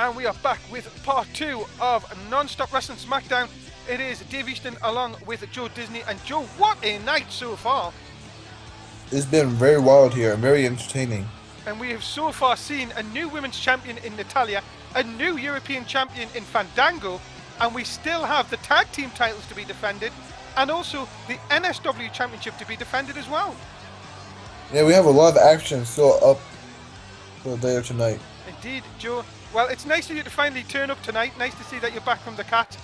and we are back with part 2 of Non-Stop Wrestling Smackdown. It is Dave Easton along with Jo Disney, and Joe, what a night so far. It's been very wild here and very entertaining. And we have so far seen a new women's champion in Natalia, a new European champion in Fandango, and we still have the tag team titles to be defended, and also the NSW championship to be defended as well. Yeah, we have a lot of action still up for later tonight. Indeed, Joe. Well, it's nice of you to finally turn up tonight. Nice to see that you're back from the Cat.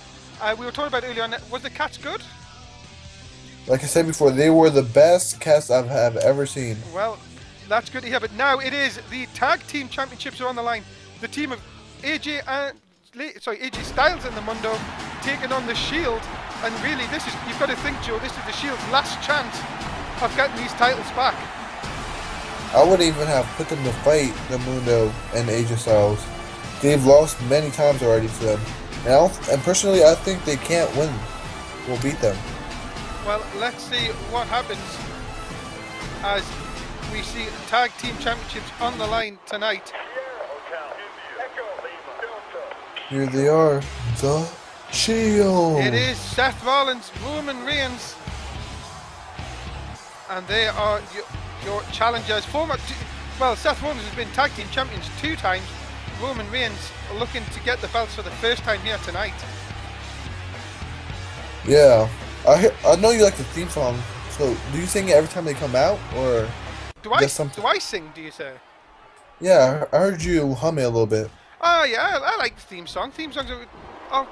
We were talking about earlier on, was the Cats good? Like I said before, they were the best cats I have ever seen. Well, that's good to hear. But now it is the tag team championships are on the line. The team of AJ Styles and the Mundo taking on the Shield. And really, this is, you've got to think, Joe, this is the Shield's last chance of getting these titles back. I would even have put them to fight the Mundo and AJ Styles. They've lost many times already to them. And personally, I think they can't win. We'll beat them. Well, let's see what happens as we see tag team championships on the line tonight. Here they are, the Shield. It is Seth Rollins, Roman Reigns, and they are your challengers. Well, Seth Rollins has been tag team champions 2 times. Roman Reigns looking to get the belts for the first time here tonight. Yeah, I know you like the theme song. So, do you sing it every time they come out, or do I sing? Do you say? Yeah, I heard you hum it a little bit. Oh yeah, I like the theme song. Theme songs are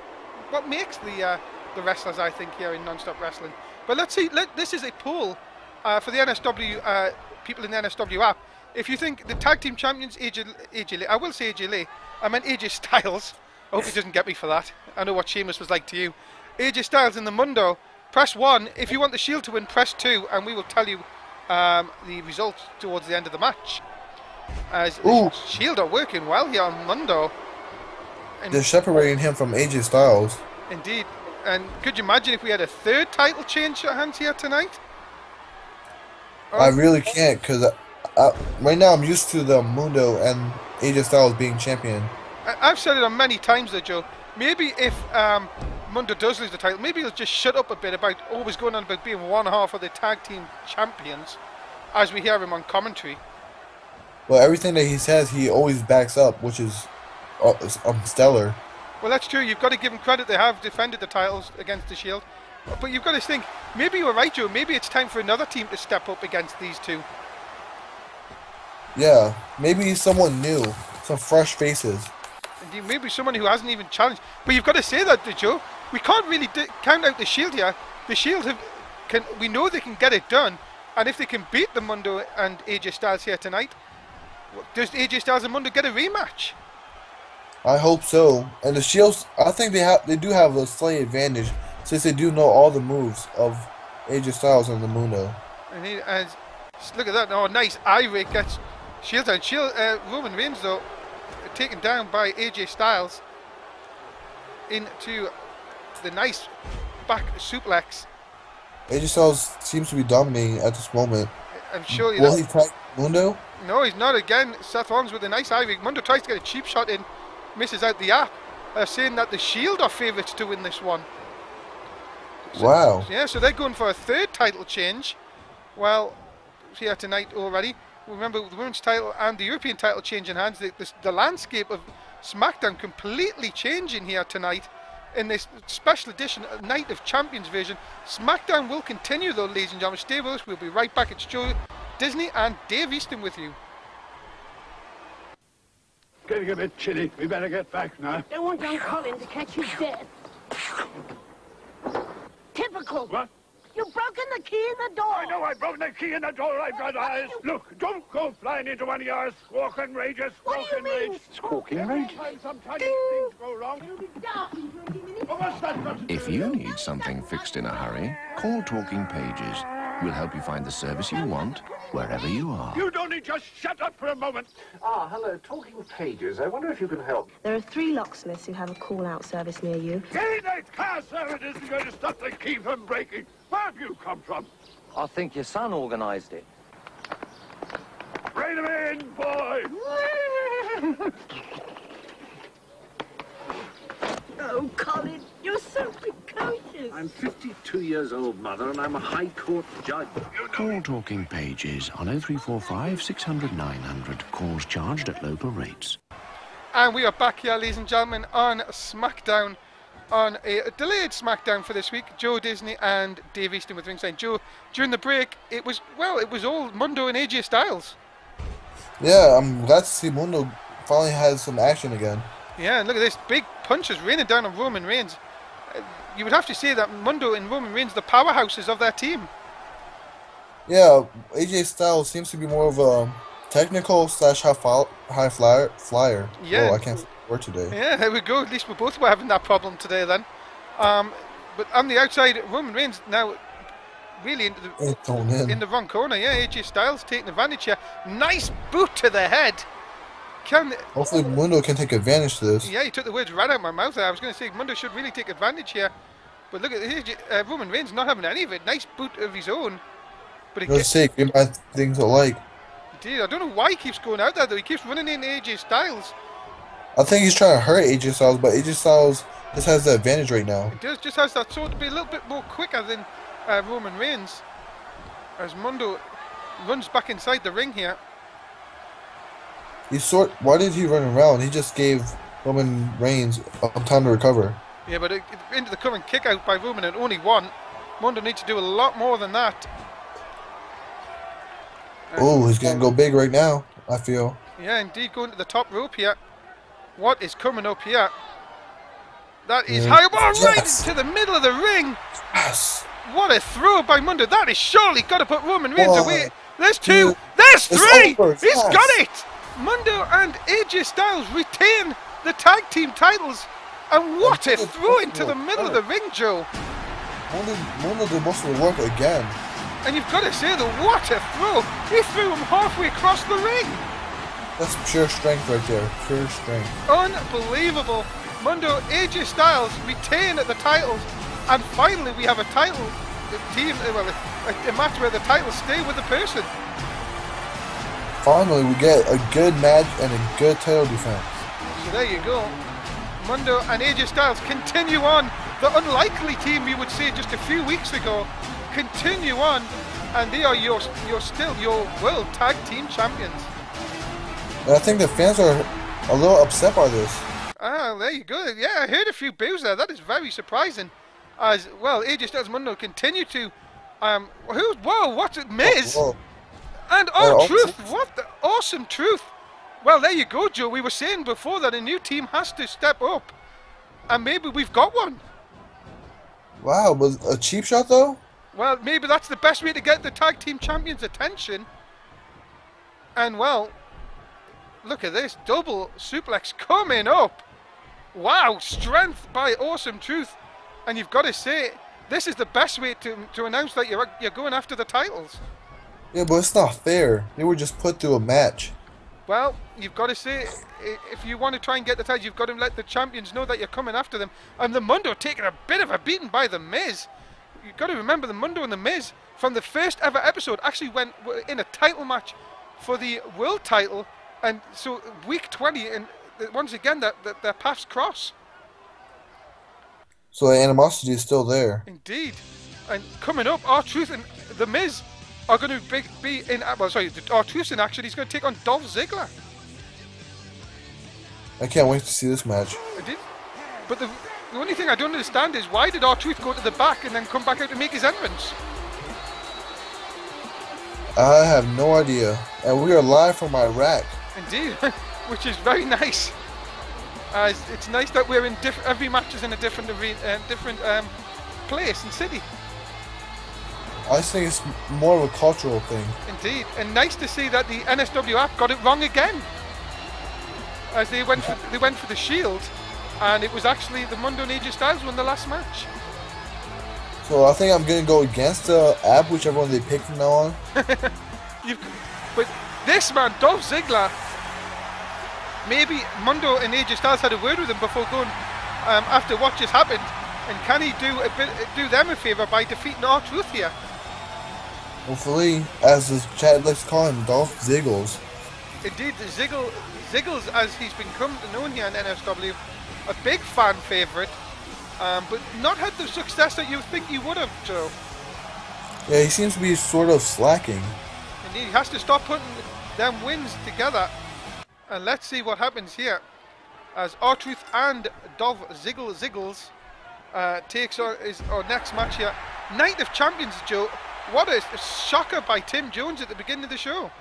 what makes the wrestlers, I think, here in Non-Stop Wrestling. But let's see. This is a poll for the NSW people in the NSW app. If you think the tag team champions, AJ Lee, I will say AJ Lee. I meant AJ Styles. I hope he doesn't get me for that. I know what Sheamus was like to you. AJ Styles in the Mundo. Press 1. If you want the Shield to win, press 2, and we will tell you the results towards the end of the match. As the Shield are working well here on Mundo. And they're separating him from AJ Styles. Indeed. And could you imagine if we had a 3rd title change hands here tonight? I really can't, because right now I'm used to the Mundo and AJ Styles being champion. I've said it on many times though, Joe. Maybe if Mundo does lose the title, maybe he'll just shut up a bit about always going on about being one half of the tag team champions, as we hear him on commentary. Well, everything that he says, he always backs up, which is stellar. Well, that's true. You've got to give him credit. They have defended the titles against the Shield. But you've got to think, maybe you were right, Joe. Maybe it's time for another team to step up against these two. Yeah, maybe someone new, some fresh faces. Indeed, maybe someone who hasn't even challenged. But you've got to say that, Joe. We can't really count out the Shield here. The Shield we know they can get it done, and if they can beat the Mundo and AJ Styles here tonight, does AJ Styles and Mundo get a rematch? I hope so. And the Shields, I think they do have a slight advantage since they do know all the moves of AJ Styles and the Mundo. And look at that! Oh, nice eye rake gets Shield and Roman Reigns though taken down by AJ Styles into the nice back suplex. AJ Styles seems to be dominating at this moment. I'm sure. Will he tag Mundo? No, he's not again. Seth Rollins with a nice eye rake. Mundo tries to get a cheap shot in, misses out the app. Saying that the Shield are favourites to win this one. So, wow. Yeah, so they're going for a 3rd title change. Well, here tonight already. Remember, the women's title and the European title change in hands. The landscape of Smackdown completely changing here tonight in this special edition Night of Champions version. Smackdown will continue though, ladies and gentlemen. Stay with us. We'll be right back. It's Jo Disney and Dave Easton with you. Getting a bit chilly. We better get back now. Don't want young Colin to catch you dead. Typical. What? You've broken the key in the door. I know I've broken the key in the door. I've got eyes. Look, don't go flying into one of your squawking rages. What do you mean? Squawking rages? Sometimes things go wrong. If you need something fixed in a hurry, call Talking Pages. We'll help you find the service you want, wherever you are. You'd only just shut up for a moment. Ah, hello, Talking Pages. I wonder if you can help. There are 3 locksmiths who have a call-out service near you. Day-night car service isn't going to stop the key from breaking. Where have you come from? I think your son organised it. Bring him in, boy! I'm 52 years old, Mother, and I'm a High Court judge. Call Talking Pages on 0345 600 900. Calls charged at local rates. And we are back here, ladies and gentlemen, on Smackdown, on a delayed Smackdown for this week. Jo Disney and Dave Easton with ringside. Joe, during the break, it was all Mundo and AJ Styles. Yeah, I'm glad to see Mundo finally has some action again. Yeah, and look at this, big punches raining down on Roman Reigns. You would have to say that Mundo and Roman Reigns, the powerhouses of their team. Yeah, AJ Styles seems to be more of a technical / high flyer. Yeah. Oh, I can't say the word today. Yeah, there we go. At least we both were having that problem today then. But on the outside, Roman Reigns now really in the wrong corner. Yeah, AJ Styles taking advantage here. Nice boot to the head. Hopefully Mundo can take advantage of this. Yeah, he took the words right out of my mouth there. I was going to say Mundo should really take advantage here. But look at Roman Reigns not having any of it. Nice boot of his own. But he Let's say things alike. Indeed, I don't know why he keeps going out there though. He keeps running into AJ Styles. I think he's trying to hurt AJ Styles, but AJ Styles just has the advantage right now. It does, just has that sort to be a little bit more quicker than Roman Reigns. As Mundo runs back inside the ring here. Why did he run around? He just gave Roman Reigns time to recover. Yeah, but into the current kick out by Roman and only one. Mundo needs to do a lot more than that. Oh, he's going to go big right now, I feel. Yeah, indeed, going to the top rope here. What is coming up here? That is high ball right into the middle of the ring. Yes. What a throw by Mundo. That is surely got to put Roman Reigns away. There's two. There's three. He's got it. Mundo and AJ Styles retain the tag team titles. And what a throw into the middle of the ring, Joe. Mundo did most of the work again. And you've got to say that what a throw. He threw him halfway across the ring. That's pure strength right there. Pure strength. Unbelievable. Mundo, AJ Styles retain the titles. And finally we have a title team, a match where the titles stay with the person. Finally, we get a good match and a good title defense. So there you go. Mundo and AJ Styles continue on. The unlikely team, you would say just a few weeks ago, continue on, and they are still your world tag team champions. And I think the fans are a little upset by this. Ah, there you go. Yeah, I heard a few boos there. That is very surprising. As well, AJ Styles and Mundo continue to. What's it, Miz? Whoa. And Truth, what the awesome Truth. Well, there you go, Joe. We were saying before that a new team has to step up. And maybe we've got one. Wow, was a cheap shot though? Well, maybe that's the best way to get the tag team champions' attention. And well, look at this. Double suplex coming up. Wow, strength by Awesome Truth. And you've got to say, this is the best way to announce that you're going after the titles. Yeah, but it's not fair. They were just put through a match. Well, you've got to say, if you want to try and get the titles, you've got to let the champions know that you're coming after them. And the Mundo taking a bit of a beating by the Miz. You've got to remember the Mundo and the Miz from the first ever episode actually went in a title match for the world title. And so week 20, and once again, their paths cross. So the animosity is still there. Indeed. And coming up, R-Truth and the Miz are going to be in. Well, sorry, R-Truth's in action. He's going to take on Dolph Ziggler. I can't wait to see this match. But the only thing I don't understand is why did R-Truth go to the back and then come back out to make his entrance? I have no idea. And we are live from Iraq. Indeed, which is very nice. It's nice that we're in every match is in a different place and city. I think it's more of a cultural thing. Indeed, and nice to see that the NSW app got it wrong again. As they went for the Shield, and it was actually the Mundo and AJ Styles won the last match. So I think I'm gonna go against the app, whichever one they pick from now on. But this man, Dolph Ziggler, maybe Mundo and AJ Styles had a word with him before going after what just happened, and can he do them a favour by defeating R-Truth here? Hopefully, as the chat likes to call him, Dolph Ziggles. Indeed, Ziggles, as he's become known here in NSW, a big fan favourite. but not had the success that you think he would have, Joe. Yeah, he seems to be sort of slacking. Indeed, he has to stop putting them wins together. And let's see what happens here. As R-Truth and Dolph Ziggles takes our next match here. Night of Champions, Joe. What a shocker by Tim Jones at the beginning of the show.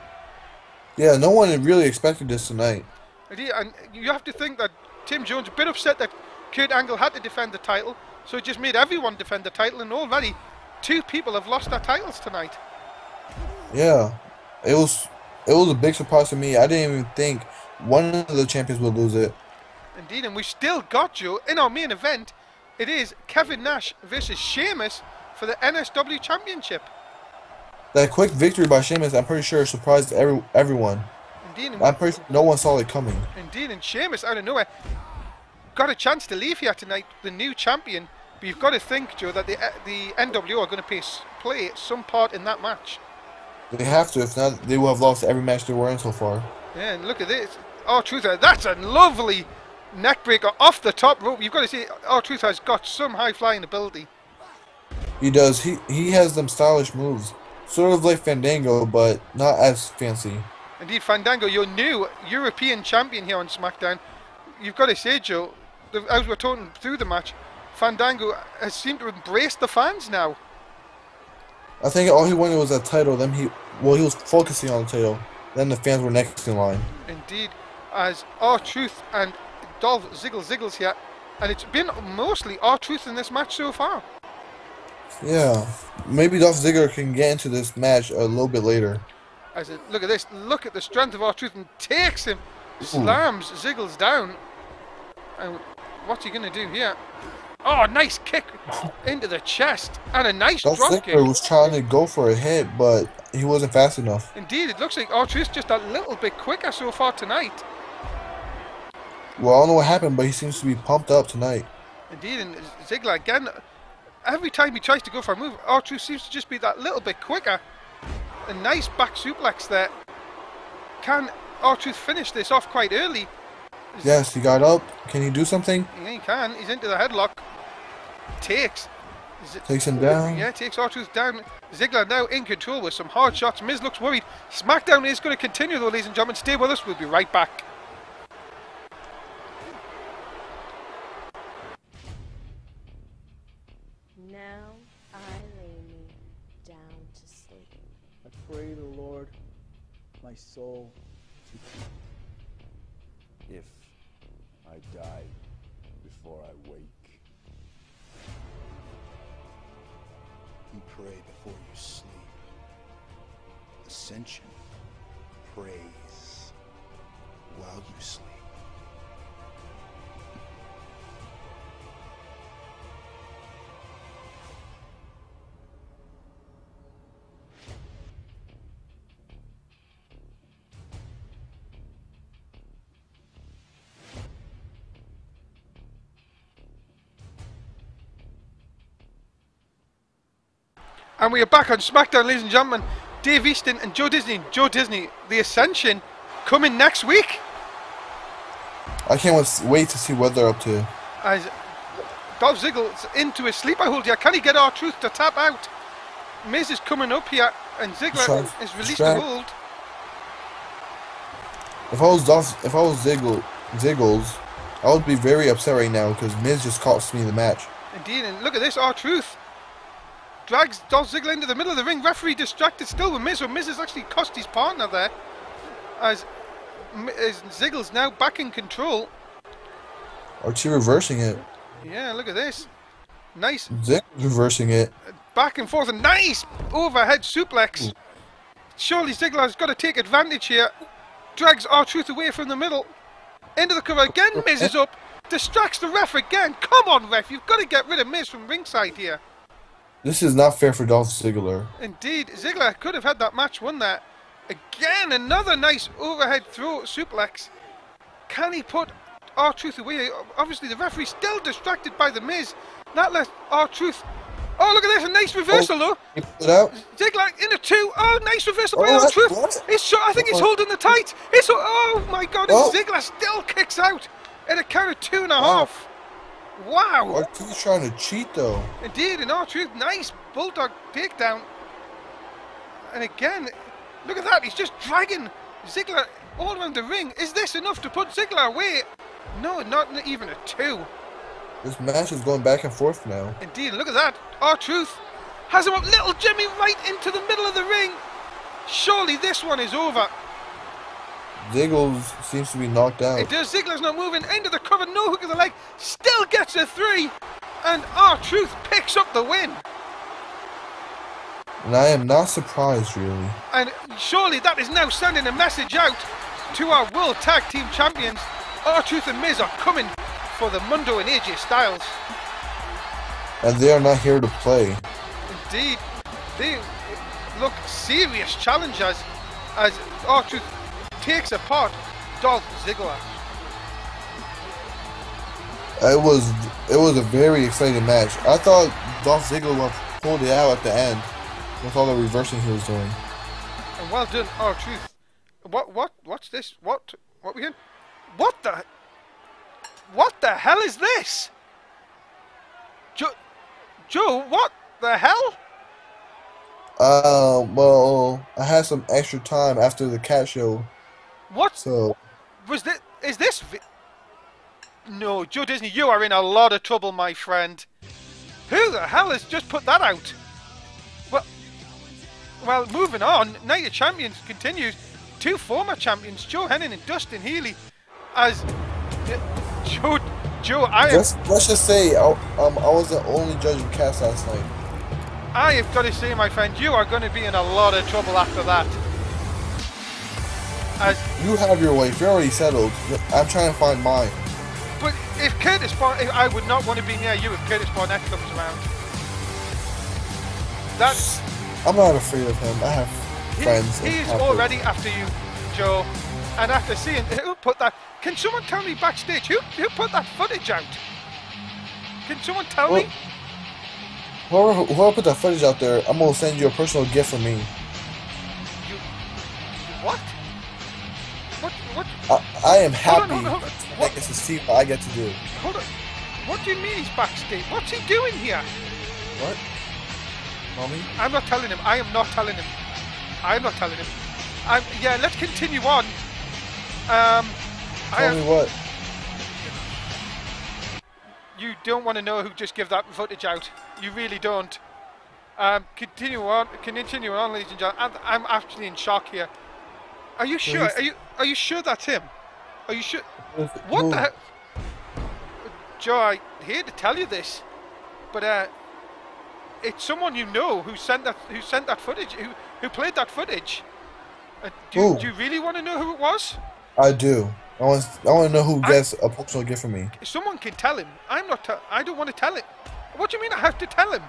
Yeah, no one had really expected this tonight. Indeed, and you have to think that Tim Jones, a bit upset that Kurt Angle had to defend the title, so it just made everyone defend the title, and already 2 people have lost their titles tonight. Yeah, it was a big surprise to me. I didn't even think one of the champions would lose it. Indeed, and we still got, Joe, in our main event, it is Kevin Nash versus Sheamus for the NSW Championship. That quick victory by Sheamus, I'm pretty sure, surprised everyone. Indeed, I'm pretty sure no one saw it coming. Indeed, and Sheamus out of nowhere got a chance to leave here tonight, the new champion. But you've got to think, Joe, that the NWO are going to play some part in that match. They have to, if not, they will have lost every match they were in so far. Yeah, and look at this. R-Truth, that's a lovely neckbreaker off the top rope. You've got to see, R-Truth has got some high-flying ability. He does. He has them stylish moves. Sort of like Fandango, but not as fancy. Indeed, Fandango, your new European champion here on SmackDown. You've got to say, Joe, as we're talking through the match, Fandango has seemed to embrace the fans now. I think all he wanted was that title. Then he was focusing on the title. Then the fans were next in line. Indeed, as R-Truth and Dolph Ziggles here, and it's been mostly R-Truth in this match so far. Yeah, maybe Dolph Ziggler can get into this match a little bit later. Look at this, look at the strength of R-Truth, and takes him, slams Ziggles down. And what's he going to do here? Oh, nice kick into the chest, and a nice Dolph drop kick. Ziggler was trying to go for a hit, but he wasn't fast enough. Indeed, it looks like R-Truth's just a little bit quicker so far tonight. Well, I don't know what happened, but he seems to be pumped up tonight. Indeed, and Ziggler again, every time he tries to go for a move, R-Truth seems to just be that little bit quicker. A nice back suplex there. Can R-Truth finish this off quite early? Yes, he got up. Can he do something? Yeah, he can. He's into the headlock. Takes him down. Yeah, takes R-Truth down. Ziggler now in control with some hard shots. Miz looks worried. SmackDown is going to continue though, ladies and gentlemen. Stay with us. We'll be right back. Now I lay me down to sleep. I pray the Lord my soul to keep. If I die before I wake, you pray before you sleep. Ascension praise while you sleep. And we are back on SmackDown, ladies and gentlemen. Dave Easton and Jo Disney. Jo Disney, the Ascension, coming next week. I can't wait to see what they're up to. As Dolph Ziggler's into a sleeper hold here. Can he get R-Truth to tap out? Miz is coming up here, and Ziggler is released the hold. If I was Ziggles, I would be very upset right now because Miz just cost me the match. Indeed, and look at this, R-Truth drags Dolph Ziggler into the middle of the ring. Referee distracted still with Miz, so Miz has actually cost his partner there. As Ziggles now back in control. Archie reversing it. Yeah, look at this. Nice. Ziggles reversing it. Back and forth, a nice overhead suplex. Ooh. Surely Ziggler has got to take advantage here. Drags R-Truth away from the middle. Into the cover again, Miz is up. Distracts the ref again. Come on, ref, you've got to get rid of Miz from ringside here. This is not fair for Dolph Ziggler. Indeed, Ziggler could have had that match won there. Again, another nice overhead throw suplex. Can he put R-Truth away? Obviously, the referee's still distracted by the Miz. That left R-Truth. Oh, look at this, a nice reversal though. He put it out. Ziggler into two. Oh, nice reversal by R-Truth. I think he's holding the tight. Oh my God, and Ziggler still kicks out at a count of 2.5. Wow! R-Truth's trying to cheat though. Indeed, in R-Truth, nice bulldog takedown. And again, look at that, he's just dragging Ziggler all around the ring. Is this enough to put Ziggler away? No, not even a 2. This match is going back and forth now. Indeed, look at that. R-Truth has him up, little Jimmy right into the middle of the ring. Surely this one is over. Ziggles seems to be knocked out. It does. Ziggler's not moving. Into the cover, no hook of the leg. Still gets a 3. And R-Truth picks up the win. And I am not surprised, really. And surely that is now sending a message out to our World Tag Team Champions. R-Truth and Miz are coming for the Mundo and AJ Styles. And they are not here to play. Indeed. They look serious challengers as R-Truth takes apart Dolph Ziggler. It was a very exciting match. I thought Dolph Ziggler pulled it out at the end with all the reversing he was doing. And well done, R-Truth. What's this? What we hearing? What the hell is this? Joe, what the hell? Well, I had some extra time after the cat show. What? So was this? Is this? No, Joe Disney, you are in a lot of trouble, my friend. Who the hell has just put that out? Well, moving on. Night of Champions continues. 2 former champions, Joe Hennig and Dustin Healy, as Joe. Let's just say I was the only judge of cast last night. I have got to say, my friend, you are going to be in a lot of trouble after that. As you have your wife, you're already settled. I'm trying to find mine. But if Curtis Barnett, I would not want to be near you if Curtis Barnett comes around. I'm not afraid of him. I have friends. He is already after you, Joe. And after seeing who put that, can someone tell me backstage who put that footage out? Can someone tell me? Whoever put that footage out there, I'm gonna send you a personal gift from me. What? I am happy. Hold on. I get to see what I get to do. Hold on. What do you mean he's backstage? What's he doing here? What? Mommy? I'm not telling him. I am not telling him. Yeah, let's continue on. Tell me what? You don't want to know who just gave that footage out. You really don't. Continue on, ladies and gentlemen. I'm actually in shock here. Are you sure? Are you sure that's him? Are you sure? What the heck? Joe, I hate to tell you this, but it's someone you know who sent that footage, who played that footage. Do you really want to know who it was? I do. I want to know who gets a personal gift from me. Someone can tell him. I don't want to tell it. What do you mean I have to tell him?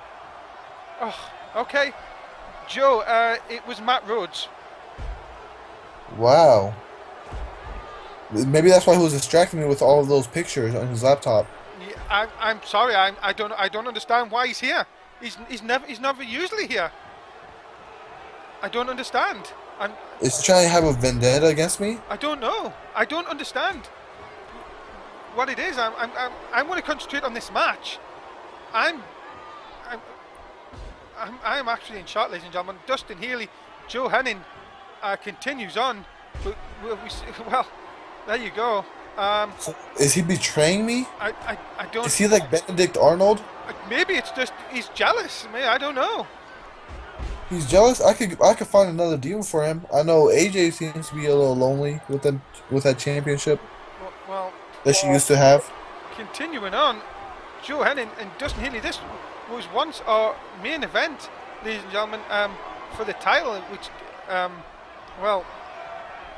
Oh, okay. Joe, it was Matt Rhodes. Wow. Maybe that's why he was distracting me with all of those pictures on his laptop. Yeah, I'm sorry. I don't understand why he's here. He's never usually here. I don't understand. Is he trying to have a vendetta against me? I don't know. I don't understand what it is. I want to concentrate on this match. I am actually in shock, ladies and gentlemen. Dustin Healy, Joe Hennig continues on. But well, there you go. So is he betraying me? I don't. Is he like Benedict Arnold? Maybe it's just he's jealous. I don't know. He's jealous. I could find another deal for him. I know AJ seems to be a little lonely with that championship that she used to have. Continuing on, Joe Hennig and Dustin Healy. This was once our main event, ladies and gentlemen, for the title. Which, well,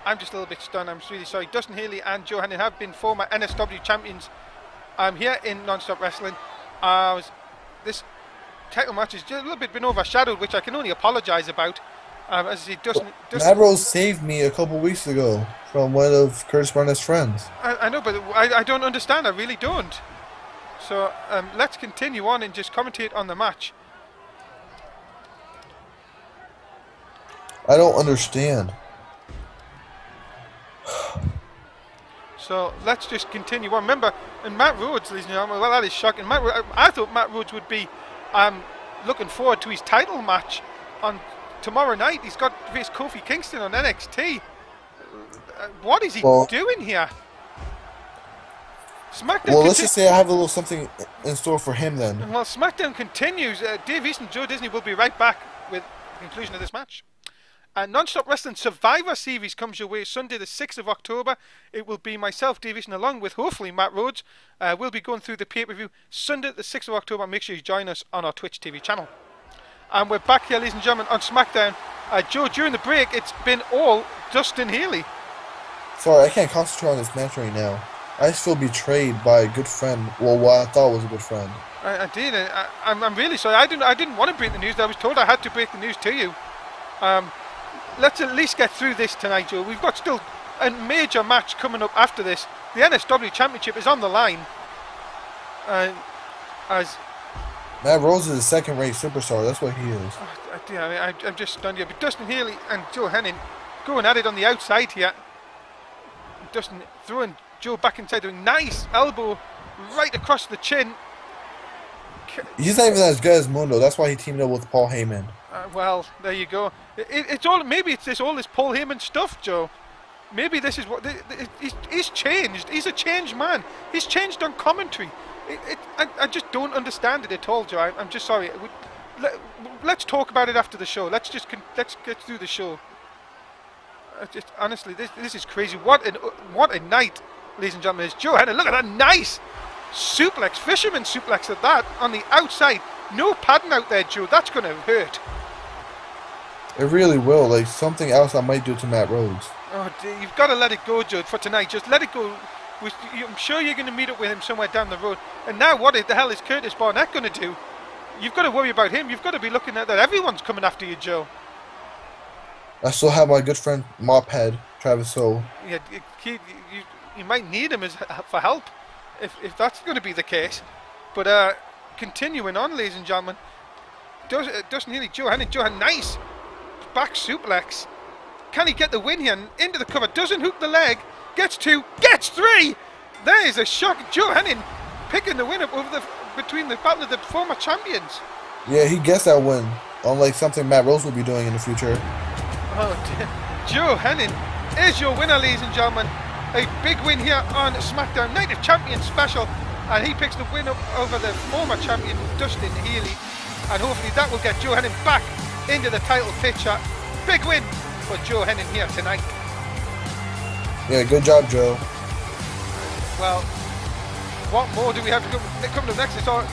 I'm just a little bit stunned. I'm really sorry. Dustin Healy and Joe Hennig have been former NSW champions. Here in Non-Stop Wrestling. This title match has just a little bit been overshadowed, which I can only apologise about. As he doesn't. Matt Rose saved me a couple weeks ago from one of Curtis Barnett's friends. I know, but I don't understand. I really don't. So let's continue on and just commentate on the match. I don't understand. So let's just continue on. Remember, and Matt Rhodes, ladies and gentlemen, well, that is shocking. I thought Matt Rhodes would be looking forward to his title match on tomorrow night. He's got to face Kofi Kingston on NXT. What is he doing here? SmackDown. Well, let's just say I have a little something in store for him then. Well, SmackDown continues. Dave Easton and Jo Disney will be right back with the conclusion of this match. Non-Stop Wrestling Survivor Series comes your way Sunday the 6th of October. It will be myself, Dave Easton, along with hopefully Matt Rhodes. We'll be going through the pay-per-view Sunday the 6th of October. Make sure you join us on our Twitch TV channel. And we're back here, ladies and gentlemen, on SmackDown. Joe, during the break, it's been all Dustin Haley. Sorry, I can't concentrate on this match right now. I just feel betrayed by a good friend. Well, what I thought was a good friend. I did. I'm really sorry. I didn't want to break the news. I was told I had to break the news to you. Let's at least get through this tonight, Joe. We've got still a major match coming up after this. The NSW Championship is on the line. As Matt Rhodes is a second-rate superstar. That's what he is. I'm just stunned here. But Dustin Haley and Joe Henning going at it on the outside here. Dustin throwing Joe back inside, doing nice elbow right across the chin. He's not even as good as Mundo. That's why he teamed up with Paul Heyman. Well, there you go. It's all. Maybe it's all this Paul Heyman stuff, Joe. Maybe this is what he's changed. He's a changed man. He's changed on commentary. I just don't understand it at all, Joe. I'm just sorry. Let's talk about it after the show. Let's get through the show. Honestly, this is crazy. What a night, ladies and gentlemen. It's Joe Hennig. Look at that nice suplex, fisherman suplex at that on the outside. No padding out there, Joe. That's going to hurt. It really will. Like something else I might do to Matt Rhodes. Oh, dear. You've got to let it go, Joe, for tonight. Just let it go. I'm sure you're going to meet up with him somewhere down the road. And now what the hell is Curtis Barnett going to do? You've got to worry about him. You've got to be looking at that. Everyone's coming after you, Joe. I still have my good friend Mophead, Travis Soule. Yeah, you might need him for help if that's going to be the case. But continuing on, ladies and gentlemen, Dustin Haley, Joe Hennig, nice back suplex. Can he get the win here? Into the cover, doesn't hook the leg, gets two, gets three. There is a shock. Joe Hennig picking the win up between the battle of the former champions. Yeah, he gets that win, unlike something Matt Rhodes will be doing in the future. Oh dear. Joe Hennig is your winner, ladies and gentlemen. A big win here on SmackDown Night of Champions special, and he picks the win up over the former champion Dustin Haley, and hopefully that will get Joe Hennig back into the title picture. Big win for Joe Hennig here tonight. Yeah, good job, Joe. Well, what more do we have to come up next? It's our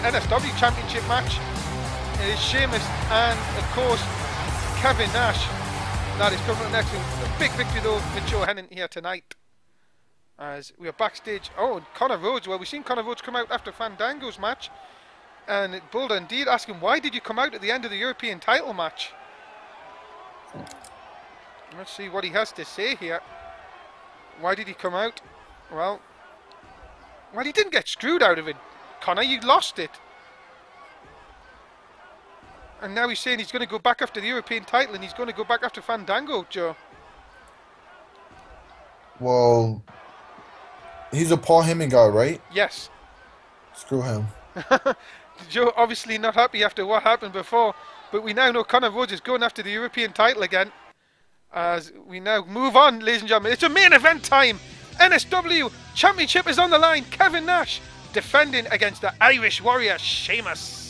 NSW Championship match. It is Sheamus and of course Kevin Nash. That is coming up next. A big victory though for Joe Hennig here tonight. As we are backstage. Oh, and Connor Rhodes. Well, we've seen Connor Rhodes come out after Fandango's match. And Boulder indeed asking, why did you come out at the end of the European title match? Let's see what he has to say here. Why did he come out? Well, he didn't get screwed out of it. Connor, you lost it. And now he's saying he's going to go back after the European title and he's going to go back after Fandango, Joe. Well, he's a Paul Heyman guy, right? Yes. Screw him. Joe obviously not happy after what happened before, but we now know Connor Rhodes is going after the European title again. As we now move on, ladies and gentlemen, it's a main event time. NSW Championship is on the line. Kevin Nash defending against the Irish Warrior, Sheamus.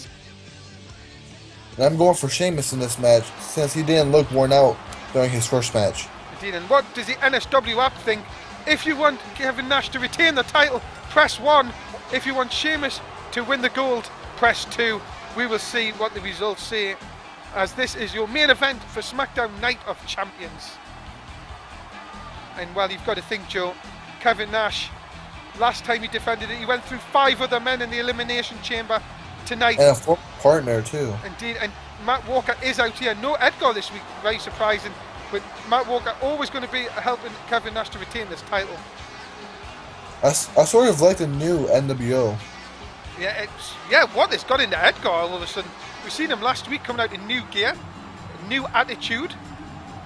And I'm going for Sheamus in this match, since he didn't look worn out during his first match. Indeed, and what does the NSW app think? If you want Kevin Nash to retain the title, press 1. If you want Sheamus to win the gold, press 2. We will see what the results say, as this is your main event for SmackDown Night of Champions. And well, you've got to think, Joe, Kevin Nash, last time he defended it, he went through 5 other men in the Elimination Chamber. Tonight, and a former partner too. Indeed, and Matt Walker is out here. No Edgar this week, very surprising. But Matt Walker always going to be helping Kevin Nash to retain this title. I sort of like the new NWO. Yeah, what? It's got into Edgar all of a sudden. We've seen him last week coming out in new gear, new attitude.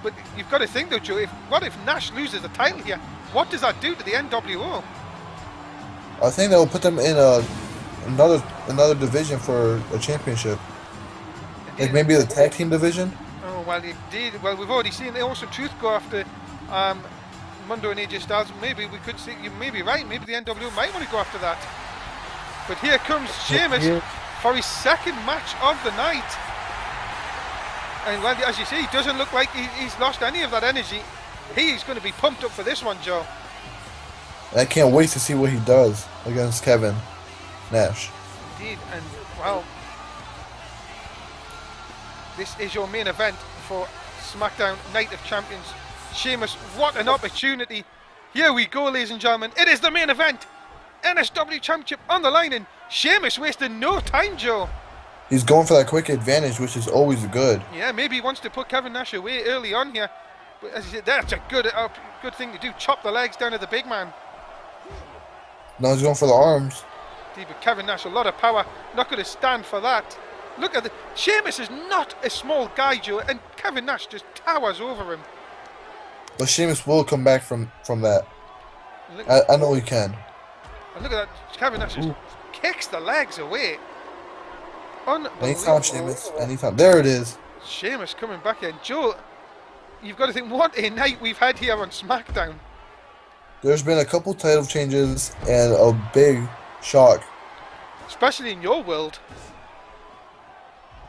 But you've got to think though, Joe, what if Nash loses the title here? what does that do to the NWO? I think they'll put them in another division for a championship. Like maybe the tag team division. Oh well, indeed. Well, we've already seen the Awesome Truth go after Mundo and AJ Styles. Maybe we could see. You may be right. Maybe the NWO might want to go after that. But here comes Sheamus for his second match of the night. And well, as you see, he doesn't look like he's lost any of that energy. He's going to be pumped up for this one, Joe. I can't wait to see what he does against Kevin Nash. Indeed, and well, this is your main event for SmackDown Night of Champions. Sheamus, what an opportunity. Here we go, ladies and gentlemen. It is the main event. NSW Championship on the line, and Sheamus wasting no time, Joe. He's going for that quick advantage, which is always good. Yeah, maybe he wants to put Kevin Nash away early on here. But as you said, that's a good thing to do. Chop the legs down to the big man. No, he's going for the arms. Indeed, but Kevin Nash, a lot of power. Not going to stand for that. Look at the... Sheamus is not a small guy, Joe, and Kevin Nash just towers over him. But Sheamus will come back from that. I know he can. And look at that. Kevin Nash just kicks the legs away. Anytime, Sheamus. Anytime. There it is. Sheamus coming back in. Joe, you've got to think what a night we've had here on SmackDown. There's been a couple title changes and a big shock. Especially in your world.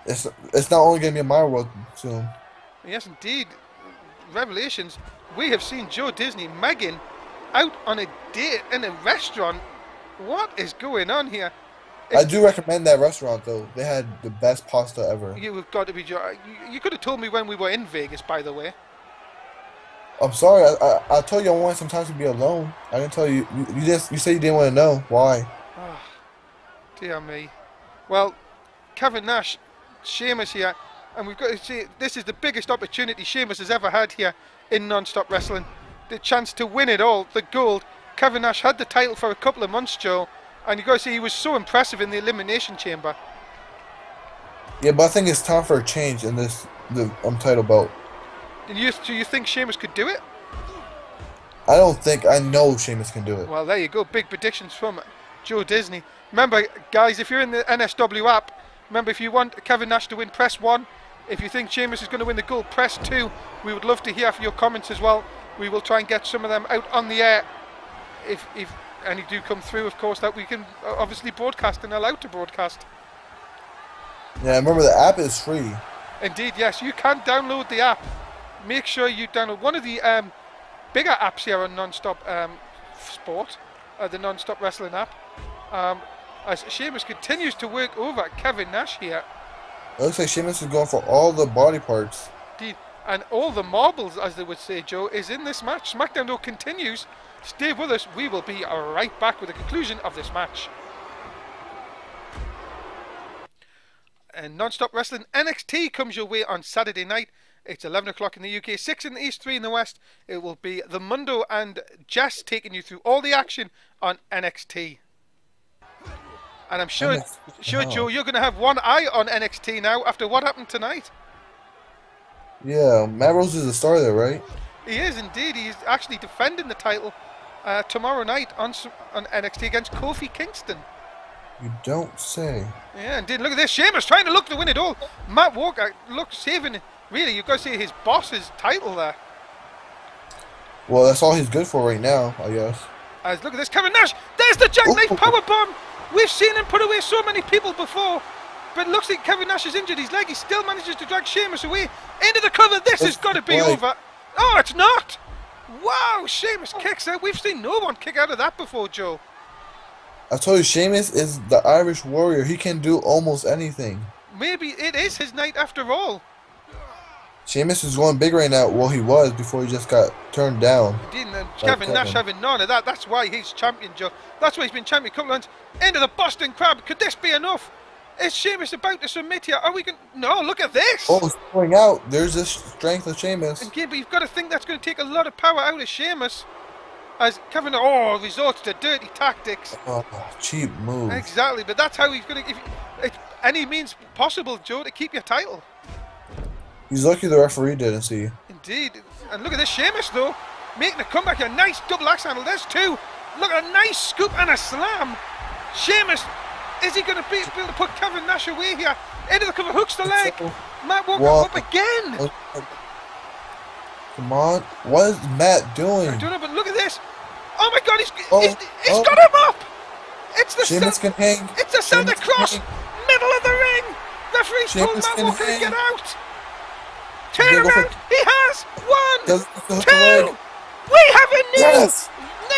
It's not only going to be in my world soon. Yes, indeed. Revelations. We have seen Jo Disney, Megan, out on a date in a restaurant. What is going on here? I do recommend that restaurant, though. They had the best pasta ever. You've got to be... You could have told me when we were in Vegas, by the way. I'm sorry. I told you I wanted some time to be alone. I didn't tell you. You said you didn't want to know. Why? Oh, dear me. Well, Kevin Nash, Sheamus here, and we've got to see, this is the biggest opportunity Sheamus has ever had here in non-stop wrestling. The chance to win it all, the gold. Kevin Nash had the title for a couple of months, Joe. And you got to see, he was so impressive in the Elimination Chamber. Yeah, but I think it's time for a change in the Untitled belt. Do you think Sheamus could do it? I know Sheamus can do it. Well, there you go. Big predictions from Jo Disney. Remember, guys, if you're in the NSW app, remember, if you want Kevin Nash to win, press 1. If you think Sheamus is going to win the gold, press 2. We would love to hear your comments as well. We will try and get some of them out on the air. If any do come through, of course, that we can obviously broadcast and allowed to broadcast. Yeah, remember the app is free. Indeed, yes. You can download the app. Make sure you download one of the bigger apps here on Non-Stop Sport, the Non-Stop Wrestling app. As Sheamus continues to work over Kevin Nash here. It looks like Sheamus is going for all the body parts. Indeed. And all the marbles, as they would say, Joe, is in this match. SmackDown, though, continues. Stay with us. We will be right back with the conclusion of this match. And Non-Stop Wrestling NXT comes your way on Saturday night. It's 11 o'clock in the UK, 6 in the East, 3 in the West. It will be the Mundo and Jess taking you through all the action on NXT. And I'm sure, Joe, you're going to have one eye on NXT now after what happened tonight. Yeah, Matt Rose is a star there, right? He is indeed. He's actually defending the title tomorrow night on NXT against Kofi Kingston. You don't say. Yeah, indeed. Look at this. Sheamus trying to look to win it all. Matt Walker, look, saving, really, you've got to see his boss's title there. Well, that's all he's good for right now, I guess. As look at this. Kevin Nash. There's the jackknife powerbomb. We've seen him put away so many people before. But it looks like Kevin Nash has injured his leg. He still manages to drag Sheamus away into the cover. This has got to be over. Oh, it's not. Wow, Sheamus kicks out. We've seen no one kick out of that before, Joe. I told you, Sheamus is the Irish warrior. He can do almost anything. Maybe it is his night after all. Sheamus is going big right now. Well, he was before he just got turned down. Indeed, and Kevin Nash having none of that. That's why he's champion, Joe. That's why he's been champion a couple of times. Into the Boston Crab. Could this be enough? Is Sheamus about to submit here? Are we going to... No, look at this. Oh, it's going out. There's the strength of Sheamus. Again, but you've got to think that's going to take a lot of power out of Sheamus. As Kevin resorts to dirty tactics. Oh, cheap move. Exactly, but that's how he's going to... It's any means possible, Joe, to keep your title. He's lucky the referee didn't see. Indeed. And look at this Sheamus, though. making a comeback. A nice double axe handle. There's two. Look at a nice scoop and a slam. Sheamus, is he going to be able to put Kevin Nash away here? Into the cover, hooks the leg. Matt Walker up again. Come on. What is Matt doing? I don't know, but look at this. Oh my God, he's got him up. It's the Sheamus can hang. It's the Santa Cross. Middle of the ring. Referee's told Sheamus Matt Walker to hang. get out. Turn around. He has. One, two. We have a new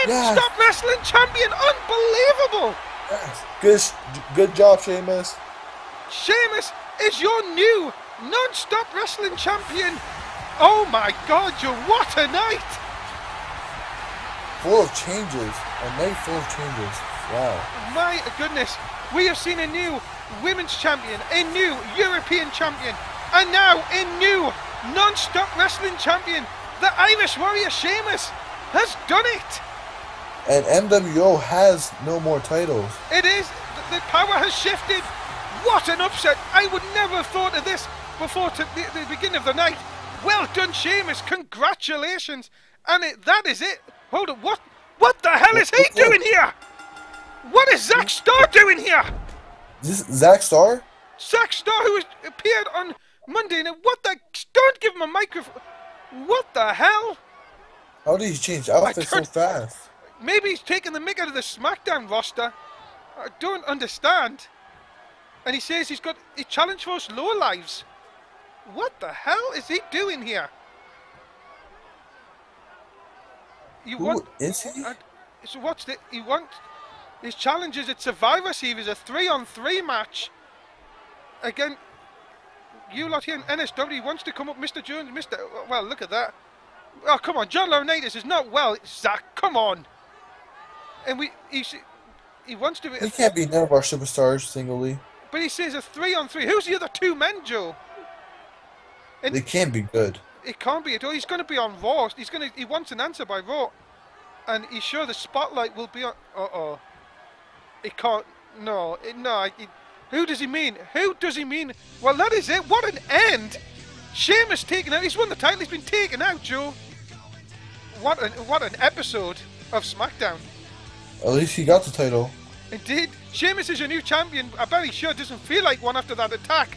non-stop wrestling champion. Unbelievable. Yes. Good job, Sheamus. Sheamus is your new non-stop wrestling champion. Oh my God, Joe, what a night. Full of changes. A night full of changes. Wow. My goodness. We have seen a new women's champion, a new European champion, and now a new non-stop wrestling champion. The Irish Warrior Sheamus has done it. And MWO has no more titles. It is. The power has shifted. What an upset. I would never have thought of this before the beginning of the night. Well done, Sheamus. Congratulations. And that is it. Hold on. What the hell is he doing here? What is Zack Starr doing here? Is this Zack Starr? Zack Starr, who appeared on Monday. Now, what the... Don't give him a microphone. What the hell? How did he change outfits so fast? Maybe he's taking the mick out of the Smackdown roster. I don't understand. And he says he's got a challenge for us low lives. What the hell is he doing here? Who is he? So what's the... He wants... His challenge is at Survivor Series, a 3-on-3 match. Again, you lot here in NSW, he wants to come up, Mr. Jones, Mr... Well, look at that. Oh, come on, John Laurinaitis is not well. Zach, come on. And he wants to... He can't be none of our superstars singly. But he says a 3-on-3. Who's the other two men, Joe? And they can't be good. It can't be at all. He's going to be on Raw. He wants an answer by Raw. And he's sure the spotlight will be on... Uh-oh. It can't... No. Who does he mean? Who does he mean? Well, that is it. What an end. Sheamus taken out. He's won the title. He's been taken out, Joe. What an episode of SmackDown. At least he got the title. Indeed. Sheamus is your new champion. I bet he sure doesn't feel like one after that attack.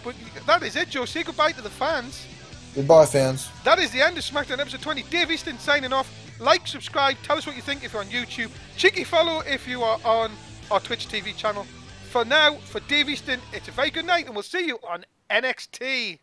But that is it, Joe. Say goodbye to the fans. Goodbye, fans. That is the end of SmackDown episode 20. Dave Easton signing off. Like, subscribe, tell us what you think if you're on YouTube. Cheeky follow if you are on our Twitch TV channel. For now, for Dave Easton, it's a very good night and we'll see you on NXT.